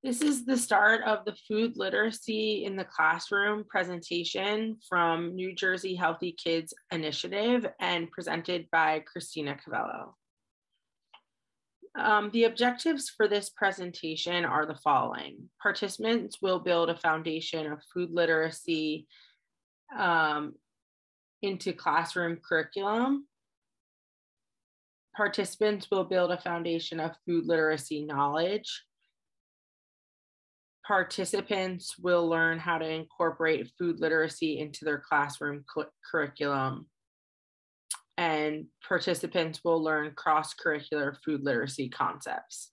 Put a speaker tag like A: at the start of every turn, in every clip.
A: This is the start of the Food Literacy in the Classroom presentation from New Jersey Healthy Kids Initiative and presented by Christina Cavello. The objectives for this presentation are the following. Participants will build a foundation of food literacy into classroom curriculum. Participants will build a foundation of food literacy knowledge. Participants will learn how to incorporate food literacy into their classroom curriculum. And participants will learn cross-curricular food literacy concepts.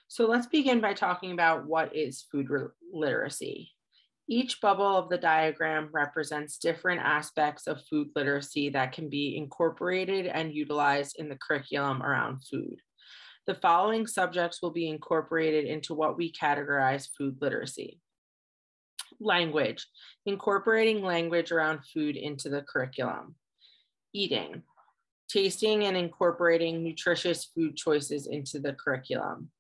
A: So let's begin by talking about what is food literacy. Each bubble of the diagram represents different aspects of food literacy that can be incorporated and utilized in the curriculum around food. The following subjects will be incorporated into what we categorize food literacy. Language, incorporating language around food into the curriculum. Eating, tasting and incorporating nutritious food choices into the curriculum.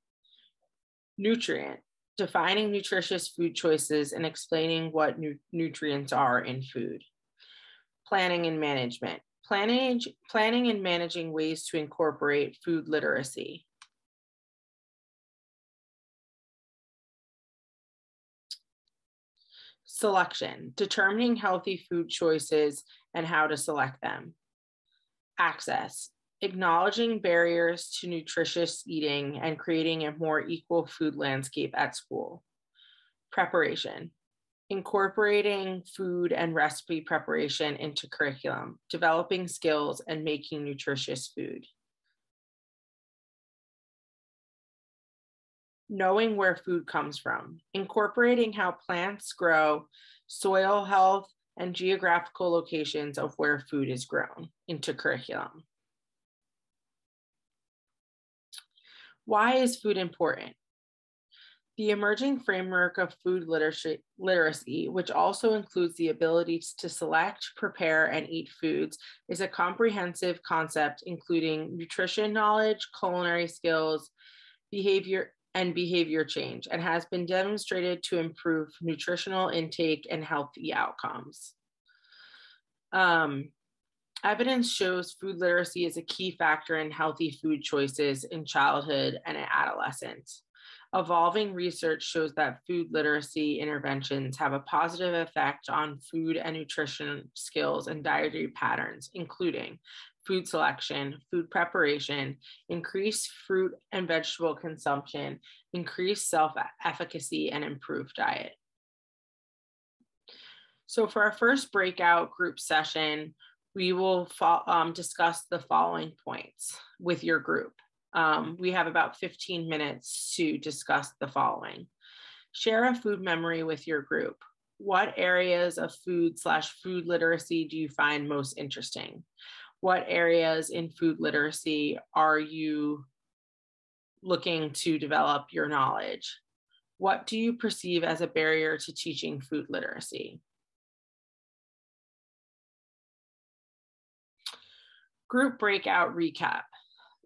A: Nutrient, defining nutritious food choices and explaining what nutrients are in food. Planning and management, planning and managing ways to incorporate food literacy. Selection, determining healthy food choices and how to select them. Access, acknowledging barriers to nutritious eating and creating a more equal food landscape at school. Preparation, incorporating food and recipe preparation into curriculum, developing skills and making nutritious food. Knowing where food comes from, incorporating how plants grow, soil health, and geographical locations of where food is grown into curriculum. Why is food important? The emerging framework of food literacy, which also includes the ability to select, prepare, and eat foods, is a comprehensive concept including nutrition knowledge, culinary skills, behavior change, and has been demonstrated to improve nutritional intake and healthy outcomes. Evidence shows food literacy is a key factor in healthy food choices in childhood and adolescence. Evolving research shows that food literacy interventions have a positive effect on food and nutrition skills and dietary patterns, including food selection, food preparation, increased fruit and vegetable consumption, increased self-efficacy, and improved diet. So for our first breakout group session, we will discuss the following points with your group. We have about 15 minutes to discuss the following. Share a food memory with your group. What areas of food/food literacy do you find most interesting? What areas in food literacy are you looking to develop your knowledge? What do you perceive as a barrier to teaching food literacy? Group breakout recap.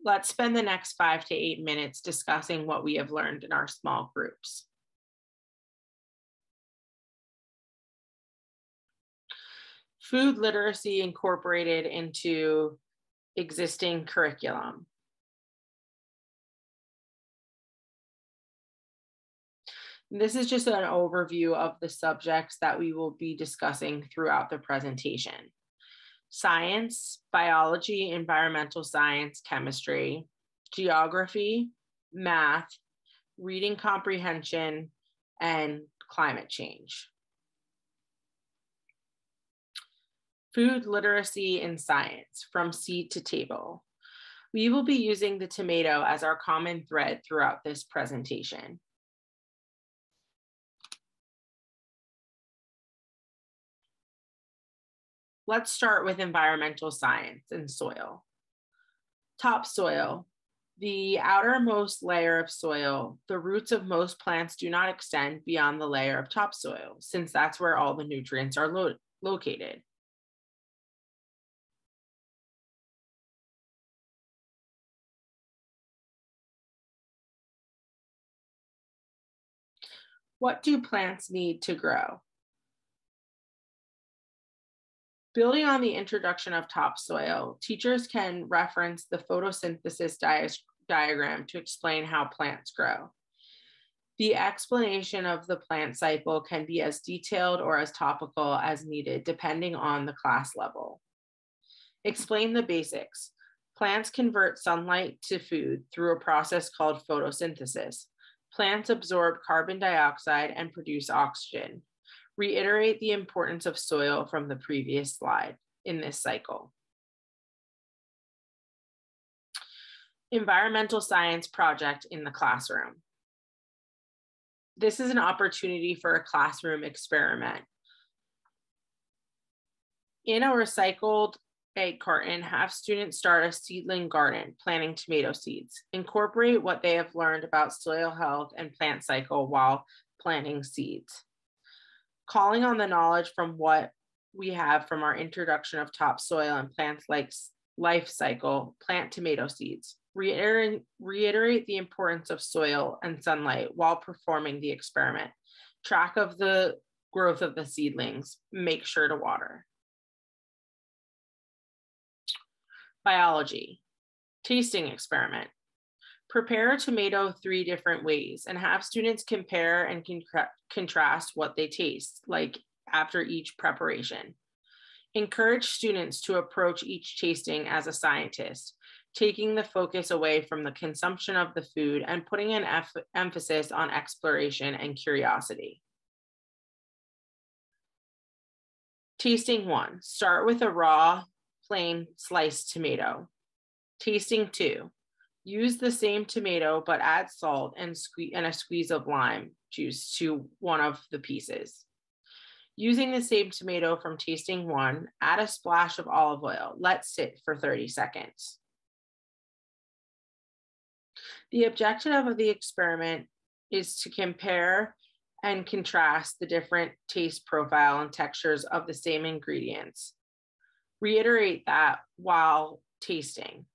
A: Let's spend the next 5 to 8 minutes discussing what we have learned in our small groups. Food literacy incorporated into existing curriculum. This is just an overview of the subjects that we will be discussing throughout the presentation. Science, biology, environmental science, chemistry, geography, math, reading comprehension, and climate change. Food literacy in science, from seed to table. We will be using the tomato as our common thread throughout this presentation. Let's start with environmental science and soil. Topsoil, the outermost layer of soil. The roots of most plants do not extend beyond the layer of topsoil, since that's where all the nutrients are located. What do plants need to grow? Building on the introduction of topsoil, teachers can reference the photosynthesis diagram to explain how plants grow. The explanation of the plant cycle can be as detailed or as topical as needed, depending on the class level. Explain the basics. Plants convert sunlight to food through a process called photosynthesis. Plants absorb carbon dioxide and produce oxygen. Reiterate the importance of soil from the previous slide in this cycle. Environmental science project in the classroom. This is an opportunity for a classroom experiment. In a recycled egg carton, have students start a seedling garden, planting tomato seeds. Incorporate what they have learned about soil health and plant cycle while planting seeds. Calling on the knowledge from what we have from our introduction of topsoil and plants like life cycle, plant tomato seeds. Reiterate the importance of soil and sunlight while performing the experiment. Track of the growth of the seedlings. Make sure to water. Biology. Tasting experiment. Prepare a tomato 3 different ways and have students compare and contrast what they taste like after each preparation. Encourage students to approach each tasting as a scientist, taking the focus away from the consumption of the food and putting an emphasis on exploration and curiosity. Tasting 1, start with a raw, plain sliced tomato. Tasting 2, use the same tomato but add salt and a squeeze of lime juice to one of the pieces. Using the same tomato from tasting 1, add a splash of olive oil. Let sit for 30 seconds. The objective of the experiment is to compare and contrast the different taste profile and textures of the same ingredients. Reiterate that while tasting.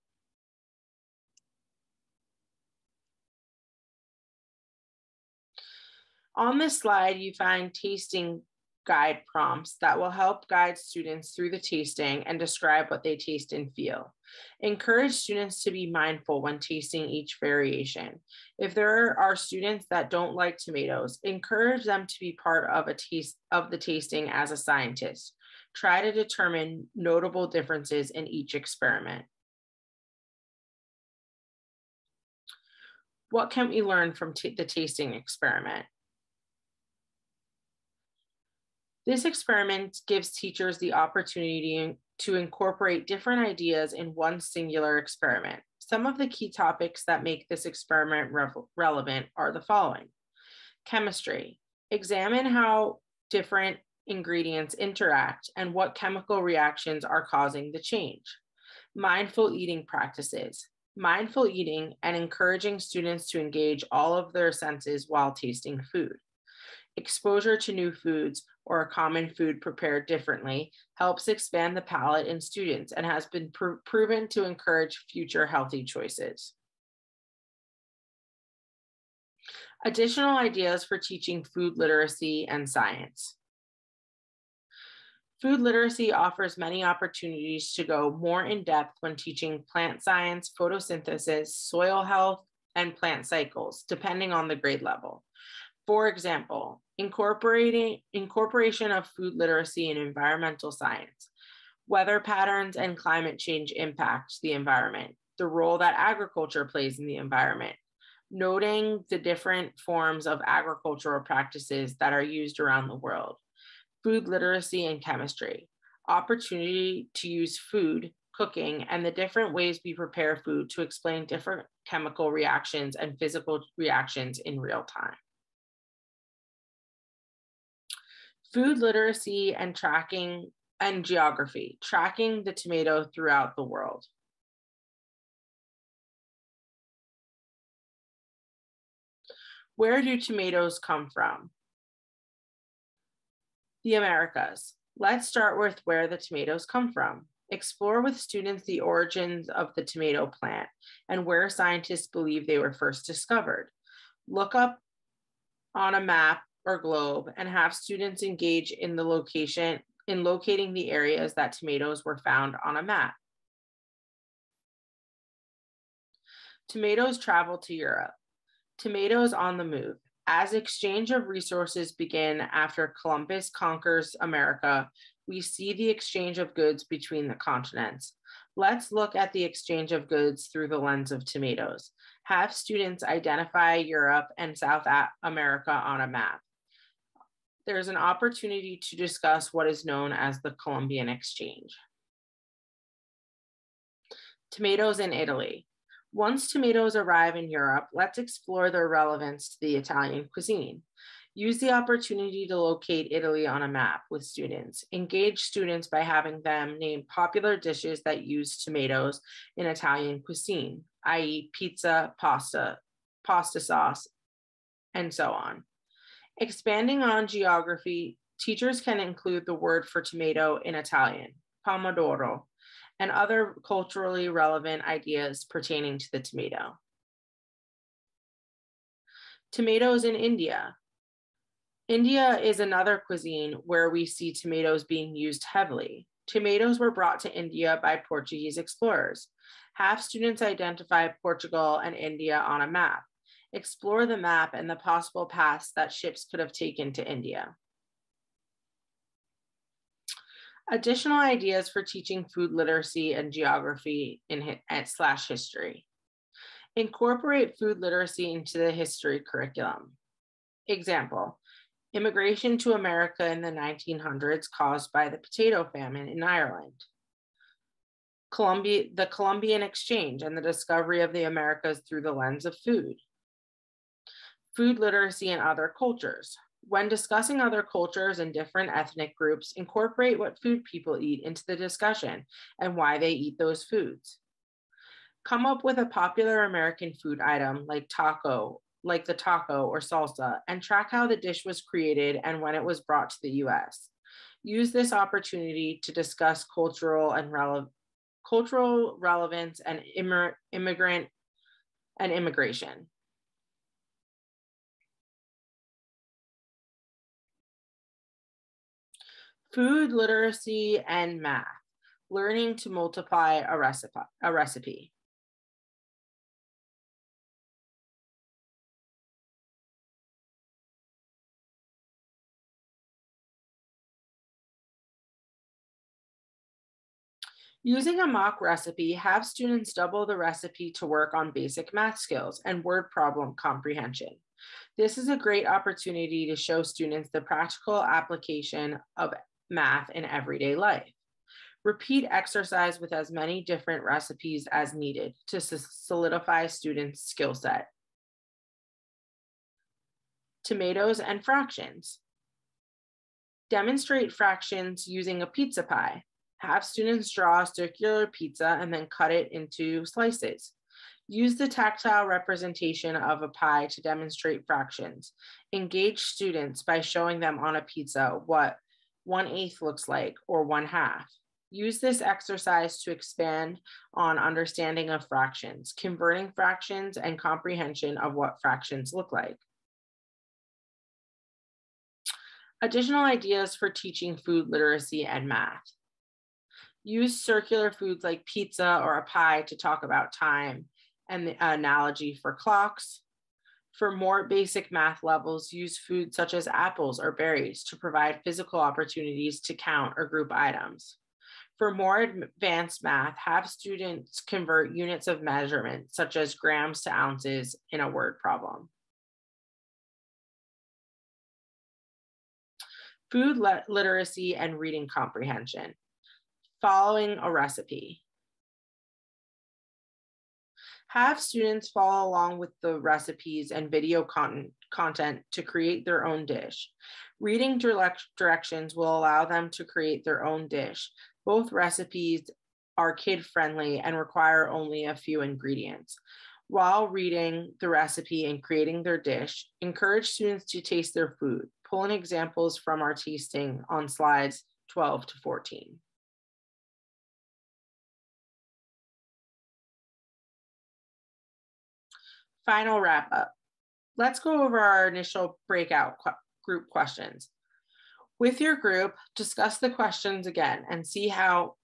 A: On this slide, you find tasting guide prompts that will help guide students through the tasting and describe what they taste and feel. Encourage students to be mindful when tasting each variation. If there are students that don't like tomatoes, encourage them to be part of the tasting as a scientist. Try to determine notable differences in each experiment. What can we learn from the tasting experiment? This experiment gives teachers the opportunity to incorporate different ideas in one singular experiment. Some of the key topics that make this experiment relevant are the following. Chemistry. Examine how different ingredients interact and what chemical reactions are causing the change. Mindful eating practices. Mindful eating and encouraging students to engage all of their senses while tasting food. Exposure to new foods or a common food prepared differently helps expand the palate in students and has been proven to encourage future healthy choices. Additional ideas for teaching food literacy and science. Food literacy offers many opportunities to go more in depth when teaching plant science, photosynthesis, soil health, and plant cycles, depending on the grade level. For example, incorporation of food literacy in environmental science, weather patterns and climate change impact the environment, the role that agriculture plays in the environment, noting the different forms of agricultural practices that are used around the world, food literacy and chemistry, opportunity to use food, cooking, and the different ways we prepare food to explain different chemical reactions and physical reactions in real time. Food literacy and tracking and geography, tracking the tomato throughout the world. Where do tomatoes come from? The Americas. Let's start with where the tomatoes come from. Explore with students the origins of the tomato plant and where scientists believe they were first discovered. Look up on a map or globe and have students engage in locating the areas that tomatoes were found on a map. Tomatoes travel to Europe. Tomatoes on the move. As exchange of resources begin after Columbus conquers America, we see the exchange of goods between the continents. Let's look at the exchange of goods through the lens of tomatoes. Have students identify Europe and South America on a map. There's an opportunity to discuss what is known as the Columbian Exchange. Tomatoes in Italy. Once tomatoes arrive in Europe, let's explore their relevance to the Italian cuisine. Use the opportunity to locate Italy on a map with students. Engage students by having them name popular dishes that use tomatoes in Italian cuisine, i.e. pizza, pasta sauce, and so on. Expanding on geography, teachers can include the word for tomato in Italian, pomodoro, and other culturally relevant ideas pertaining to the tomato. Tomatoes in India. India is another cuisine where we see tomatoes being used heavily. Tomatoes were brought to India by Portuguese explorers. Have students identify Portugal and India on a map. Explore the map and the possible paths that ships could have taken to India. Additional ideas for teaching food literacy and geography / history. Incorporate food literacy into the history curriculum. Example, immigration to America in the 1900s caused by the potato famine in Ireland. The Columbian Exchange and the discovery of the Americas through the lens of food. Food literacy in other cultures. When discussing other cultures and different ethnic groups, incorporate what food people eat into the discussion and why they eat those foods. Come up with a popular American food item like the taco or salsa, and track how the dish was created and when it was brought to the US. Use this opportunity to discuss cultural relevance and immigration. Food literacy and math, learning to multiply a recipe. Using a mock recipe, have students double the recipe to work on basic math skills and word problem comprehension. This is a great opportunity to show students the practical application of math in everyday life. Repeat exercise with as many different recipes as needed to solidify students' skill set. Tomatoes and fractions. Demonstrate fractions using a pizza pie. Have students draw a circular pizza and then cut it into slices. Use the tactile representation of a pie to demonstrate fractions. Engage students by showing them on a pizza what 1/8 looks like or 1/2. Use this exercise to expand on understanding of fractions, converting fractions, and comprehension of what fractions look like. Additional ideas for teaching food literacy and math. Use circular foods like pizza or a pie to talk about time and the analogy for clocks. For more basic math levels, use foods such as apples or berries to provide physical opportunities to count or group items. For more advanced math, have students convert units of measurement, such as grams to ounces, in a word problem. Food literacy and reading comprehension. Following a recipe. Have students follow along with the recipes and video content to create their own dish. Reading directions will allow them to create their own dish. Both recipes are kid-friendly and require only a few ingredients. While reading the recipe and creating their dish, encourage students to taste their food. Pull in examples from our tasting on slides 12 to 14. Final wrap up. Let's go over our initial breakout group questions. With your group, discuss the questions again and see how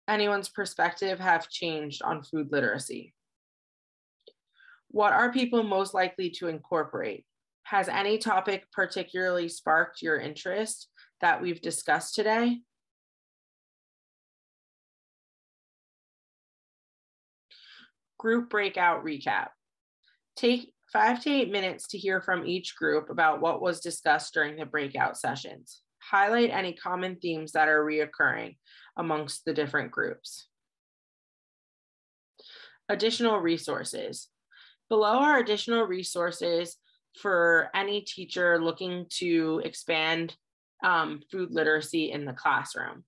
A: anyone's perspective have changed on food literacy. What are people most likely to incorporate? Has any topic particularly sparked your interest that we've discussed today? Group breakout recap. Take 5 to 8 minutes to hear from each group about what was discussed during the breakout sessions. Highlight any common themes that are reoccurring amongst the different groups. Additional resources. Below are additional resources for any teacher looking to expand food literacy in the classroom.